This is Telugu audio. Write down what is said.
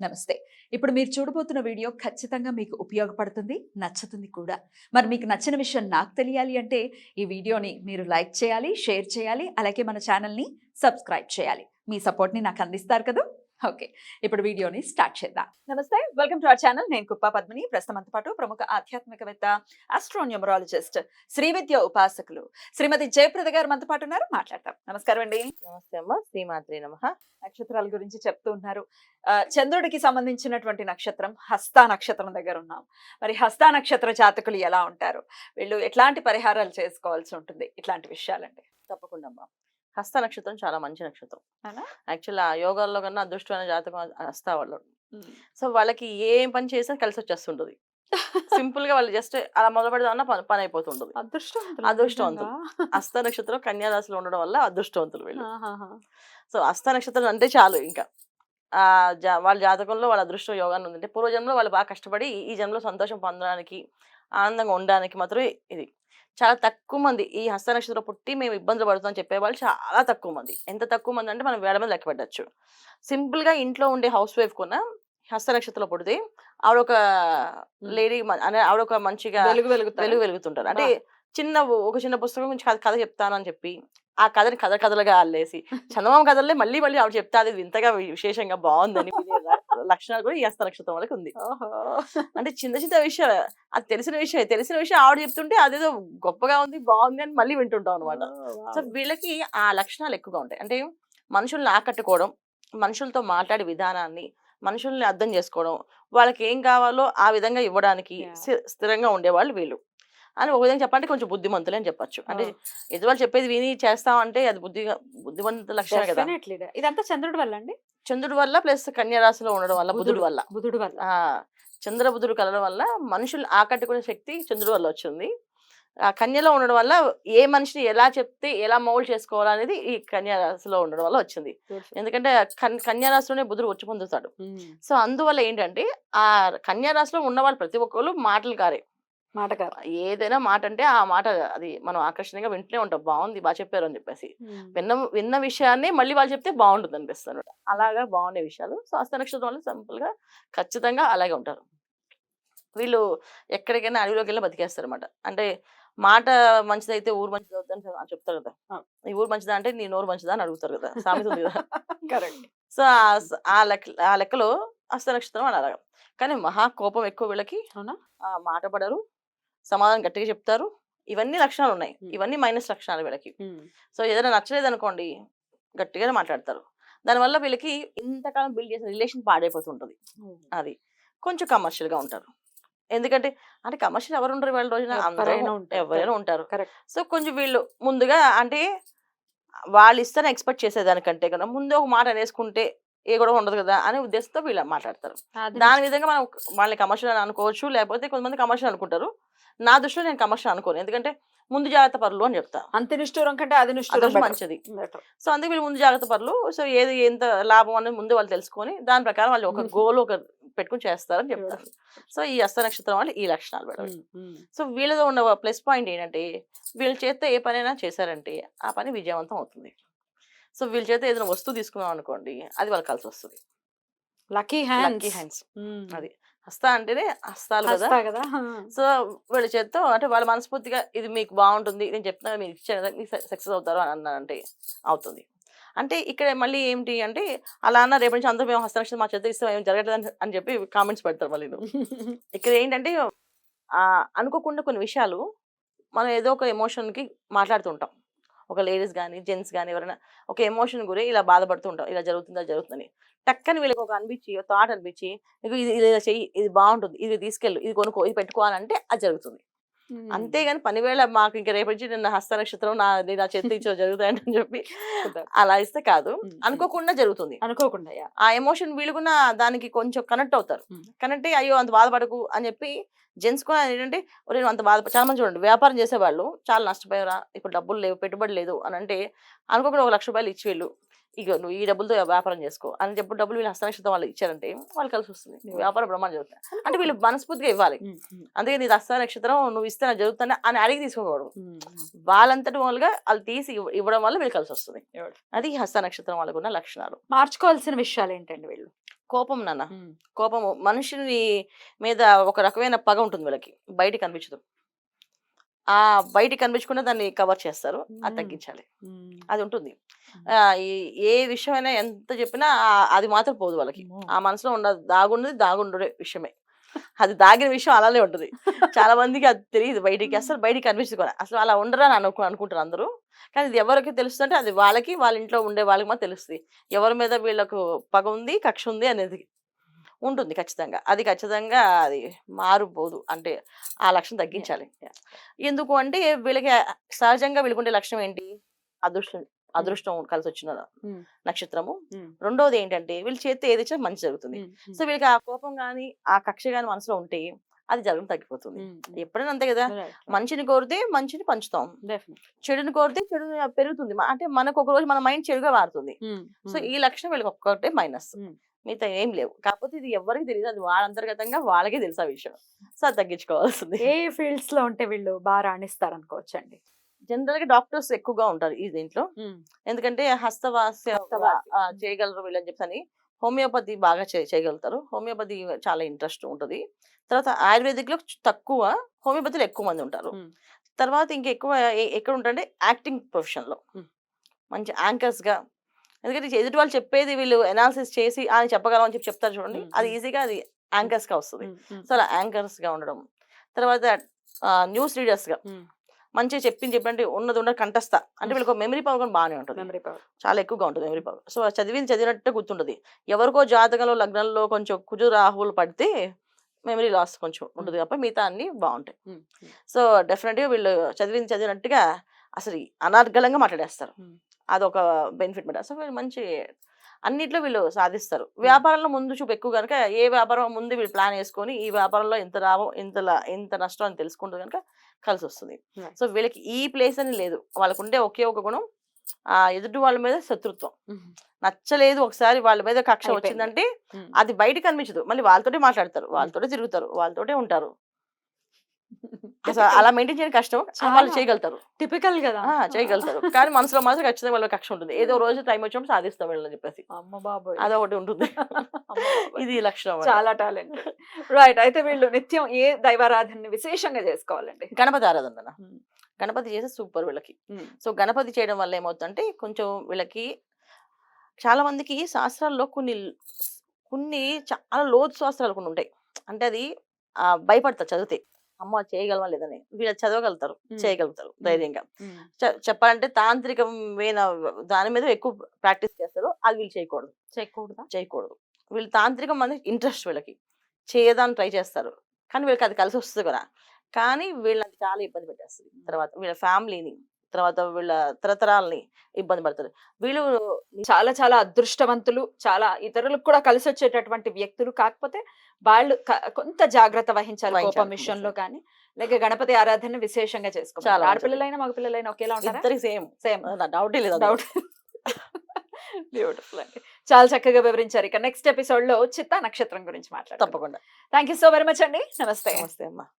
నమస్తే. ఇప్పుడు మీరు చూడబోతున్న వీడియో ఖచ్చితంగా మీకు ఉపయోగపడుతుంది, నచ్చుతుంది కూడా. మరి మీకు నచ్చిన విషయం నాకు తెలియాలి అంటే ఈ వీడియోని మీరు లైక్ చేయాలి, షేర్ చేయాలి, అలాగే మన ఛానల్‌ని సబ్స్క్రైబ్ చేయాలి. మీ సపోర్ట్‌ని నాకు అందిస్తారు కదూ! ఓకే. ఇప్పుడు వీడియోని స్టార్ట్ చేద్దాం. నమస్తే. Welcome to our channel. నేను కుప్పా పద్మిని. ప్రస్తుతం మనతో పాటు ప్రముఖ ఆధ్యాత్మికవేత్త, ఆస్ట్రోన్యూమరాలజిస్ట్, శ్రీవిద్య ఉపాసకులు శ్రీమతి జయప్రద గారు మనతో పాటు ఉన్నారు. మాట్లాడతాం. నమస్కారం అండి. నమస్తే అమ్మ. శ్రీమాత్రే నమః. నక్షత్రాల గురించి చెప్తూ ఉన్నారు. చంద్రుడికి సంబంధించినటువంటి నక్షత్రం హస్త నక్షత్రం దగ్గర ఉన్నాం. మరి హస్త నక్షత్ర జాతకులు ఎలా ఉంటారు? వీళ్ళు ఎట్లాంటి పరిహారాలు చేసుకోవాల్సి ఉంటుంది? ఇట్లాంటి విషయాలండి. తప్పకుండా అమ్మ. హస్త నక్షత్రం చాలా మంచి నక్షత్రం. అవునా? యాక్చువల్ ఆ యోగాల్లో కన్నా అదృష్టమైన జాతకం హస్త వాళ్ళు. సో వాళ్ళకి ఏం పని చేసినా కలిసి వచ్చేస్తుంటది. సింపుల్ గా వాళ్ళు జస్ట్ అలా మొదలు పెడదామన్నా పని అయిపోతుంటది. అదృష్టవంతులు. హస్త నక్షత్రం కన్యా రాశిలో ఉండడం వల్ల అదృష్టవంతులు వీళ్ళు. సో హస్త నక్షత్రం అంటే చాలు ఇంకా వాళ్ళ జాతకంలో వాళ్ళ అదృష్టం యోగాన్ని ఉందంటే పూర్వజన్మలో వాళ్ళు బాగా కష్టపడి ఈ జన్మలో సంతోషం పొందడానికి, ఆనందంగా ఉండడానికి మాత్రమే ఇది. చాలా తక్కువ మంది ఈ హస్త నక్షత్రం పుట్టి మేము ఇబ్బందులు పడుతుందని చెప్పేవాళ్ళు చాలా తక్కువ మంది. ఎంత తక్కువ మంది అంటే మనం వేల మంది లెక్క పెట్టచ్చు. సింపుల్ గా ఇంట్లో ఉండే హౌస్ వైఫ్ కొన్న హస్త నక్షత్రంలో పుడితే ఆవిడ ఒక లేడీ, ఆవిడ ఒక మంచిగా వెలుగు వెలుగుతుంటారు. అంటే ఒక చిన్న పుస్తకం గురించి కథ చెప్తాను అని చెప్పి ఆ కథని కథలుగా అల్లేసి చందమామ కథలే మళ్ళీ మళ్ళీ ఆవిడ చెప్తే అది వింతగా విశేషంగా బాగుందని లక్షణాలు కూడా ఈ హస్త నక్షత్రం వాళ్ళకి ఉంది. అంటే చిన్న చిన్న విషయం, అది తెలిసిన విషయం ఆవిడ చెప్తుంటే అదేదో గొప్పగా ఉంది, బాగుంది అని మళ్ళీ వింటుంటాం అనమాట. సో వీళ్ళకి ఆ లక్షణాలు ఎక్కువగా ఉంటాయి. అంటే మనుషుల్ని ఆకట్టుకోవడం, మనుషులతో మాట్లాడే విధానాన్ని, మనుషుల్ని అర్థం చేసుకోవడం, వాళ్ళకి ఏం కావాలో ఆ విధంగా ఇవ్వడానికి స్థిరంగా ఉండేవాళ్ళు వీళ్ళు అని ఒక విధంగా చెప్పాలంటే కొంచెం బుద్ధిమంతులే అని చెప్పచ్చు. అంటే ఎదురు చెప్పేది విని చేస్తామంటే అది బుద్ధిమంత లక్షణం కదా. ఇదంతా చంద్రుడి వల్ల అండి. చంద్రుడి వల్ల ప్లస్ కన్యా రాశిలో ఉండడం వల్ల, బుధుడి వల్ల చంద్ర బుధుడు కలడం వల్ల మనుషులు ఆకట్టుకునే శక్తి చంద్రుడి వల్ల వచ్చింది. ఆ కన్యలో ఉండడం వల్ల ఏ మనిషిని ఎలా చెప్తే ఎలా మౌల్డ్ చేసుకోవాలనేది ఈ కన్యా రాశిలో ఉండడం వల్ల వచ్చింది. ఎందుకంటే కన్యా రాశిలోనే బుధుడు వచ్చి పొందుతాడు. సో అందువల్ల ఏంటంటే ఆ కన్యా రాశిలో ఉన్న వాళ్ళు ప్రతి ఒక్కరు మాటలు ఏదైనా మాట అంటే ఆ మాట అది మనం ఆకర్షణీయంగా వింటూనే ఉంటాం. బాగుంది, బాగా చెప్పారు అని చెప్పేసి విన్న విషయాన్ని మళ్ళీ వాళ్ళు చెప్తే బాగుంటుంది అనిపిస్తుంది. అలాగా బాగుండే విషయాలు. సో హస్త నక్షత్రం వల్ల సింపుల్ గా ఖచ్చితంగా అలాగే ఉంటారు వీళ్ళు. ఎక్కడికైనా అడవిలోకి వెళ్ళి బతికేస్తారు అనమాట. అంటే మాట మంచిదైతే ఊరు మంచిది అవుతుంది అని చెప్తారు కదా. ఈ ఊరు మంచిదా అంటే నీ నోరు మంచిదా అని అడుగుతారు కదా, సామెత ఉంది కదా. సో ఆ లెక్కలో హస్త నక్షత్రం అని అలాగా. కానీ మహా కోపం ఎక్కువ వీళ్ళకి. మాట పడరు, సమాధానం గట్టిగా చెప్తారు. ఇవన్నీ లక్షణాలు ఉన్నాయి. ఇవన్నీ మైనస్ లక్షణాలు వీళ్ళకి. సో ఏదైనా నచ్చలేదు అనుకోండి గట్టిగానే మాట్లాడతారు. దానివల్ల వీళ్ళకి ఇంతకాలం బిల్డ్ చేసిన రిలేషన్ పాడైపోతుంటది. అది కొంచెం కమర్షియల్ గా ఉంటారు. ఎందుకంటే అంటే కమర్షియల్ ఎవరు ఉండరు వీళ్ళ రోజున, ఎవరైనా ఉంటారు. సో కొంచెం వీళ్ళు ముందుగా అంటే వాళ్ళు ఇస్తారని ఎక్స్పెక్ట్ చేసేదానికంటే కన్నా ముందు ఒక మాట అనేసుకుంటే ఏ కూడా ఉండదు కదా అనే ఉద్దేశంతో వీళ్ళు మాట్లాడతారు. దాని విధంగా మనం వాళ్ళని కమర్షియల్ అని అనుకోవచ్చు, లేకపోతే కొంతమంది కమర్షియల్ అనుకుంటారు. నా దృష్టిలో నేను కమర్షియల్ అనుకోను. ఎందుకంటే ముందు జాగ్రత్త పరులు అని చెప్తా. అంత నిష్ఠూరం కంటే అది నిష్ఠూరం మంచిది. సో అందుకే వీళ్ళు ముందు జాగ్రత్త పరులు. సో ఏది ఎంత లాభం అనేది ముందు వాళ్ళు తెలుసుకొని దాని ప్రకారం వాళ్ళు ఒక గోల్ పెట్టుకుని చేస్తారని చెప్తారు. సో ఈ హస్త నక్షత్రం వాళ్ళు ఈ లక్షణాలు పెడతారు. సో వీళ్ళలో ఉన్న ప్లస్ పాయింట్ ఏంటంటే వీళ్ళ చేత ఏ పనైనా చేశారంటే ఆ పని విజయవంతం అవుతుంది. సో వీళ్ళ చేత ఏదైనా వస్తువు తీసుకున్నాం అనుకోండి అది వాళ్ళకి కలిసి వస్తుంది. Lucky hands. అది హస్త అంటేనే హస్తాలు కదా. సో వీళ్ళ చేత్తో అంటే వాళ్ళ మనస్ఫూర్తిగా ఇది మీకు బాగుంటుంది, నేను చెప్తున్నా మీరు ఇచ్చే కదా మీకు సక్సెస్ అవుతారు అని అన్నారంటే అవుతుంది. అంటే ఇక్కడ మళ్ళీ ఏంటి అంటే అలా అన్న రేపటి నుంచి అందరూ మేము హస్త నక్షత్రం మా చేత ఇస్తాం ఏం జరగట్లేదు అని చెప్పి కామెంట్స్ పెడతారు మళ్ళీ. ఇక్కడ ఏంటంటే అనుకోకుండా కొన్ని విషయాలు మనం ఏదో ఒక ఎమోషన్కి మాట్లాడుతుంటాం. ఒక లేడీస్ కానీ జెంట్స్ కానీ ఎవరైనా ఒక ఎమోషన్ గురి ఇలా బాధపడుతూ ఉంటాం, ఇలా జరుగుతుందని టక్కని వీళ్ళకి ఒక థాట్ అనిపించి ఇది ఇలా చెయ్యి, ఇది బాగుంటుంది, ఇది తీసుకెళ్ళు, ఇది కొనుక్కో, ఇది పెట్టుకోవాలంటే అది జరుగుతుంది. అంతేగాని పనివేళ మాకు ఇంకా రేపటి నుంచి నిన్న హస్త నక్షత్రం నా చేతి ఇచ్చో జరుగుతాయని చెప్పి అలా ఇస్తే కాదు, అనుకోకుండా జరుగుతుంది. అనుకోకుండా ఆ ఎమోషన్ వీళ్ళకున్న దానికి కొంచెం కనెక్ట్ అవుతారు. కనెక్ట్ అయ్యి అయ్యో అంత బాధపడకు అని చెప్పి జెంట్స్ కూడా ఏంటంటే నేను అంత చాలా మంది చూడండి వ్యాపారం చేసేవాళ్ళు చాలా నష్టపోయారా, ఇప్పుడు డబ్బులు లేవు, పెట్టుబడి లేదు అని అంటే అనుకోకుండా 1,00,000 రూపాయలు ఇచ్చి వీళ్ళు ఇక నువ్వు ఈ డబ్బులతో వ్యాపారం చేసుకో అని చెప్పి డబ్బులు వీళ్ళు హస్త నక్షత్రం వాళ్ళు ఇచ్చారంటే వాళ్ళు కలిసి వస్తుంది, వ్యాపారం బ్రహ్మాండం జరుగుతుంది. అంటే వీళ్ళు మనస్ఫూర్తిగా ఇవ్వాలి. అందుకే నీ హస్త నక్షత్రం నువ్వు ఇస్తే నాకు జరుగుతున్నా అని అడిగి తీసుకోకూడదు. వాళ్ళంతటి వాళ్ళుగా వాళ్ళు తీసి ఇవ్వడం వల్ల వీళ్ళు కలిసి వస్తుంది. అది హస్త నక్షత్రం వాళ్ళకు ఉన్న లక్షణాలు. మార్చుకోవాల్సిన విషయాలు ఏంటండి వీళ్ళు? కోపం నాన్న. కోపము మనుషుని మీద ఒక రకమైన పగ ఉంటుంది వీళ్ళకి. బయటికి కనిపించదు. ఆ బయటికి కనిపించకుండా దాన్ని కవర్ చేస్తారు. అది తగ్గించాలి. అది ఉంటుంది. ఈ ఏ విషయమైనా ఎంత చెప్పినా అది మాత్రం పోదు వాళ్ళకి. ఆ మనసులో దాగున్నది దాగుండే విషయమే. అది దాగిన విషయం అలానే ఉంటది. చాలా మందికి అది తెలీదు బయటికి. అసలు బయటికి కనిపించదు కూడా. అసలు అలా ఉండరు అని అనుకుంటారు అందరూ. కానీ ఇది ఎవరికి తెలుస్తుందంటే అది వాళ్ళకి, వాళ్ళ ఇంట్లో ఉండే వాళ్ళకి మాత్రం తెలుస్తది. ఎవరి మీద వీళ్ళకు పగ ఉంది, కక్ష ఉంది అనేది ఉంటుంది ఖచ్చితంగా. అది ఖచ్చితంగా అది మారిపోదు. అంటే ఆ లక్షణం తగ్గించాలి. ఎందుకు అంటే వీళ్ళకి సహజంగా వీళ్ళకుండే లక్షణం ఏంటి? అదృష్టం అదృష్టం కలిసొచ్చిన నక్షత్రము. రెండోది ఏంటంటే వీళ్ళు చేస్తే ఏది ఇచ్చినా మంచి జరుగుతుంది. సో వీళ్ళకి ఆ కోపం గాని, ఆ కక్ష గాని మనసులో ఉంటే అది జరగడం తగ్గిపోతుంది. ఎప్పుడైనా అంతే కదా. మంచిని కోరితే మంచిని పంచుతాం, చెడుని కోరితే చెడు పెరుగుతుంది. అంటే మనకు ఒక రోజు మన మైండ్ చెడుగా మారుతుంది. సో ఈ లక్షణం వీళ్ళకి ఒక్కటే మైనస్, మిగతా ఏం లేవు. కాకపోతే ఇది ఎవరికి తెలియదు. అది వాళ్ళ అంతర్గతంగా వాళ్ళకే తెలుసు ఆ విషయం. సో అది తగ్గించుకోవాల్సింది. ఏ ఫీల్డ్స్ లో ఉంటే వీళ్ళు బాగా రాణిస్తారు అనుకోవచ్చండి? జనరల్ గా డాక్టర్స్ ఎక్కువగా ఉంటారు ఈ దీంట్లో. ఎందుకంటే హస్తవాస్య చేయగలరు వీళ్ళని చెప్పని. హోమియోపతి బాగా చేయగలుగుతారు. హోమియోపతి చాలా ఇంట్రెస్ట్ ఉంటుంది. తర్వాత ఆయుర్వేదిక్ లో తక్కువ, హోమియోపతిలో ఎక్కువ మంది ఉంటారు. తర్వాత ఇంకెక్కువ ఎక్కడ ఉంటారంటే యాక్టింగ్ ప్రొఫెషన్ లో మంచి యాంకర్స్ గా. ఎందుకంటే ఎదుటి వాళ్ళు చెప్పేది వీళ్ళు ఎనాలిసిస్ చేసి అని చెప్పగలం అని చెప్పి చెప్తారు చూడండి. అది ఈజీగా అది యాంకర్స్ గా వస్తుంది. సో అలా యాంకర్స్ గా ఉండడం. తర్వాత న్యూస్ రీడర్స్ గా మంచిగా చెప్పినట్టు ఉన్నది ఉన్న కంటస్థ. అంటే వీళ్ళకి మెమరీ పవర్ కూడా బాగానే ఉంటుంది. మెమరీ పవర్ చాలా ఎక్కువగా ఉంటుంది. Memory power. సో చదివినట్టే గుర్తుంటుంది. ఎవరికో జాతకంలో లగ్నంలో కొంచెం కుజు రాహువులు పడితే మెమరీ లాస్ కొంచెం ఉంటుంది తప్ప మిగతా అన్ని బాగుంటాయి. సో డెఫినెట్ గా వీళ్ళు చదివినట్టుగా అసలు అనర్గళంగా మాట్లాడేస్తారు. అదొక బెనిఫిట్ మాట. సో వీళ్ళు మంచి అన్నిట్లో వీళ్ళు సాధిస్తారు. వ్యాపారంలో ముందు చూపు ఎక్కువ కనుక ఏ వ్యాపారం ముందు వీళ్ళు ప్లాన్ వేసుకొని ఈ వ్యాపారంలో ఎంత లాభం ఇంత నష్టం అని తెలుసుకుంటే కనుక కలిసి వస్తుంది. సో వీళ్ళకి ఈ ప్లేస్ అని లేదు. వాళ్ళకు ఉండే ఒకే ఒక గుణం ఎదుటి వాళ్ళ మీద శత్రుత్వం. నచ్చలేదు ఒకసారి వాళ్ళ మీద కక్ష వచ్చిందంటే అది బయటకు కనిపించదు. మళ్ళీ వాళ్ళతోటే మాట్లాడతారు, వాళ్ళతోటే తిరుగుతారు, వాళ్ళతోటే ఉంటారు. అసలు అలా మెయింటైన్ చేయడం కష్టం. వాళ్ళు చేయగలుగుతారు. టిపికల్ కదా, చేయగలుగుతారు. కానీ మనసులో మాత్రం ఖచ్చితంగా వాళ్ళ కక్ష ఉంటుంది. ఏదో రోజు టైం వచ్చినప్పుడు సాధిస్తాం వీళ్ళని చెప్పేసి. అమ్మ బాబోయ్, అదొకటి ఉంటుంది. ఇది లక్షణం. చాలా టాలెంట్. రైట్. అయితే వీళ్ళు నిత్యం ఏ దైవారాధనని విశేషంగా చేసుకోవాలండి? గణపతి ఆరాధన. గణపతి చేస్తే సూపర్ వీళ్ళకి. సో గణపతి చేయడం వల్ల ఏమవుతుందంటే కొంచెం వీళ్ళకి చాలా మందికి శాస్త్రాల్లో కొన్ని చాలా లోతు శాస్త్రాలు కొన్ని ఉంటాయి. అంటే అది భయపడతారు చదివితే. అమ్మ చేయగలవా లేదని. వీళ్ళు చదవగలుగుతారు, చేయగలుగుతారు ధైర్యంగా. చెప్పాలంటే తాంత్రికమైన దాని మీద ఎక్కువ ప్రాక్టీస్ చేస్తారు. అది వీళ్ళు చేయకూడదు. వీళ్ళు తాంత్రికం అనేది ఇంట్రెస్ట్ వీళ్ళకి. చేయదాన్ని ట్రై చేస్తారు. కానీ వీళ్ళకి అది కలిసి వస్తుంది కదా. కానీ వీళ్ళని చాలా ఇబ్బంది పెట్టేస్తుంది. తర్వాత వీళ్ళ ఫ్యామిలీని, తర్వాత వీళ్ళ తరతరాలని ఇబ్బంది పడతారు. వీళ్ళు చాలా చాలా అదృష్టవంతులు, చాలా ఇతరులకు కూడా కలిసి వచ్చేటటువంటి వ్యక్తులు. కాకపోతే వాళ్ళు కొంత జాగ్రత్త వహించాలి కోపం విషయంలో. కానీ లేక గణపతి ఆరాధన విశేషంగా చేసుకోవాలి. ఆడపిల్లలైనా మగపిల్లలైనా ఒకేలా ఉంటారా? సేమ్ డౌట్ లేదు. డౌట్. బ్యూటిఫుల్ అండి. చాలా చక్కగా వివరించారు. ఇక నెక్స్ట్ ఎపిసోడ్ లో చిత్తా నక్షత్రం గురించి మాట్లాడతాం తప్పకుండా. Thank you so very much అండి. నమస్తే. నమస్తే అమ్మా.